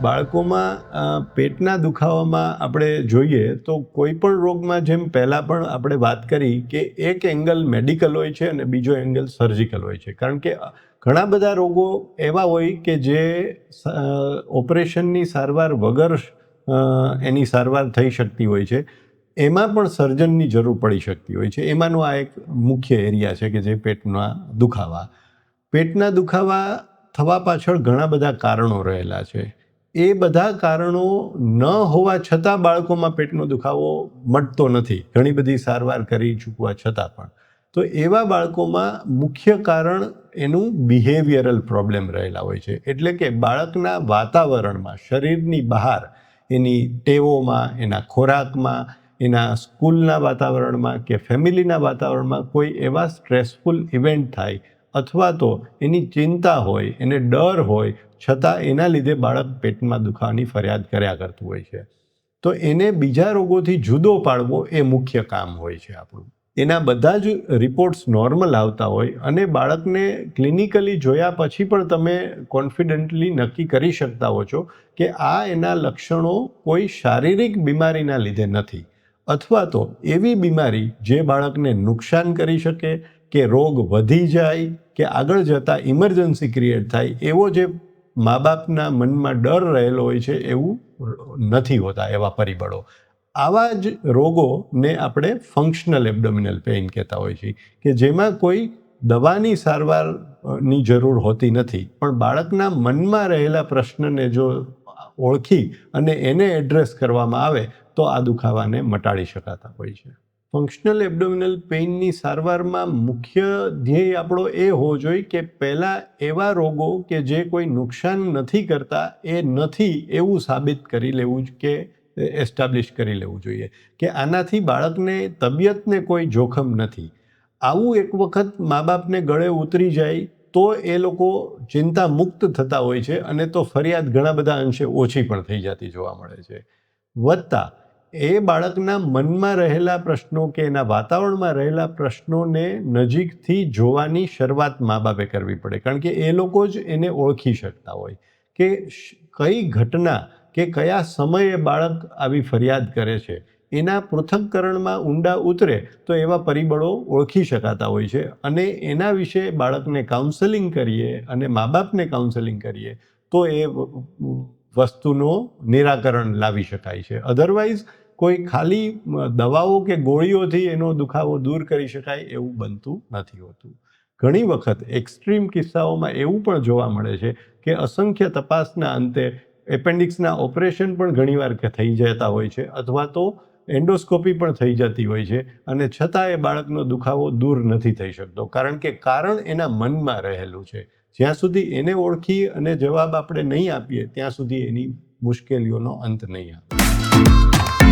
બાળકોમાં પેટના દુખાવામાં આપણે જોઈએ તો કોઈ પણ રોગમાં જેમ પહેલાં પણ આપણે વાત કરી કે એક એંગલ મેડિકલ હોય છે અને બીજો એંગલ સર્જિકલ હોય છે. કારણ કે ઘણા બધા રોગો એવા હોય કે જે ઓપરેશનની સારવાર વગર એની સારવાર થઈ શકતી હોય છે. એમાં પણ સર્જનની જરૂર પડી શકતી હોય છે. એમાંનો આ એક મુખ્ય એરિયા છે કે જે પેટના દુખાવા. પેટના દુખાવા થવા પાછળ ઘણા બધા કારણો રહેલા છે. એ બધા કારણો ન હોવા છતાં બાળકોમાં પેટનો દુખાવો મટતો નથી, ઘણી બધી સારવાર કરી ચૂકવા છતાં પણ. તો એવા બાળકોમાં મુખ્ય કારણ એનું બિહેવિયરલ પ્રોબ્લેમ રહેલા હોય છે. એટલે કે બાળકના વાતાવરણમાં, શરીરની બહાર, એની ટેવોમાં, એના ખોરાકમાં, એના સ્કૂલના વાતાવરણમાં કે ફેમિલીના વાતાવરણમાં કોઈ એવા સ્ટ્રેસફુલ ઇવેન્ટ થાય અથવા તો એની ચિંતા હોય, એને ડર હોય, છતાં એના લીધે બાળક પેટમાં દુખાવાની ફરિયાદ કર્યા કરતું હોય છે. તો એને બીજા રોગોથી જુદો પાડવો એ મુખ્ય કામ હોય છે આપણું. એના બધા જ રિપોર્ટ્સ નોર્મલ આવતા હોય અને બાળકને ક્લિનિકલી જોયા પછી પણ તમે કોન્ફિડન્ટલી નક્કી કરી શકતા હો છો કે આ એના લક્ષણો કોઈ શારીરિક બીમારીના લીધે નથી, અથવા તો એવી બીમારી જે બાળકને નુકસાન કરી શકે કે રોગ વધી જાય કે આગળ જતાં ઇમરજન્સી ક્રિએટ થાય, એવો જે મા બાપના મનમાં ડર રહેલો હોય છે એવું નથી હોતા એવા પરિબળો. આવા જ રોગોને આપણે ફંક્શનલ એબ્ડોમિનલ પેઇન કહેતા હોઈએ છીએ કે જેમાં કોઈ દવાની સારવારની જરૂર હોતી નથી, પણ બાળકના મનમાં રહેલા પ્રશ્નને જો ઓળખી અને એને એડ્રેસ કરવામાં આવે તો આ દુખાવાને મટાડી શકાતા હોય છે. ફંક્શનલ એબ્ડોમિનલ પેઇનની સારવારમાં મુખ્ય ધ્યેય આપણો એ હોવો જોઈએ કે પહેલાં એવા રોગો કે જે કોઈ નુકસાન નથી કરતા એ નથી એવું સાબિત કરી લેવું જ કે એસ્ટાબ્લિશ કરી લેવું જોઈએ કે આનાથી બાળકને તબિયતને કોઈ જોખમ નથી. આવું એક વખત મા બાપને ગળે ઉતરી જાય તો એ લોકો ચિંતા મુક્ત થતા હોય છે અને તો ફરિયાદ ઘણા બધા અંશે ઓછી પણ થઈ જતી જોવા મળે છે. વધતા એ બાળકના મનમાં રહેલા પ્રશ્નો કે એના વાતાવરણમાં રહેલા પ્રશ્નોને નજીકથી જોવાની શરૂઆત મા બાપે કરવી પડે. કારણ કે એ લોકો જ એને ઓળખી શકતા હોય કે કઈ ઘટના કે કયા સમયે બાળક આવી ફરિયાદ કરે છે. એના પૃથક્કરણમાં ઊંડા ઉતરે તો એવા પરિબળો ઓળખી શકાતા હોય છે અને એના વિશે બાળકને કાઉન્સેલિંગ કરીએ અને મા બાપને કાઉન્સેલિંગ કરીએ તો એ વસ્તુનો નિરાકરણ લાવી શકાય છે. અધરવાઇઝ કોઈ ખાલી દવાઓ કે ગોળીઓથી એનો દુખાવો દૂર કરી શકાય એવું બનતું નથી હોતું. ઘણી વખત એક્સ્ટ્રીમ કિસ્સાઓમાં એવું પણ જોવા મળે છે કે અસંખ્ય તપાસના અંતે એપેન્ડિક્સના ઓપરેશન પણ ઘણીવાર થઈ જતા હોય છે અથવા તો એન્ડોસ્કોપી પણ થઈ જતી હોય છે અને છતાં એ બાળકનો દુખાવો દૂર નથી થઈ શકતો, કારણ કે કારણ એના મનમાં રહેલું છે. જ્યાં સુધી એને ઓળખી અને જવાબ આપણે નહીં આપીએ ત્યાં સુધી એની મુશ્કેલીઓનો અંત નહીં આવે.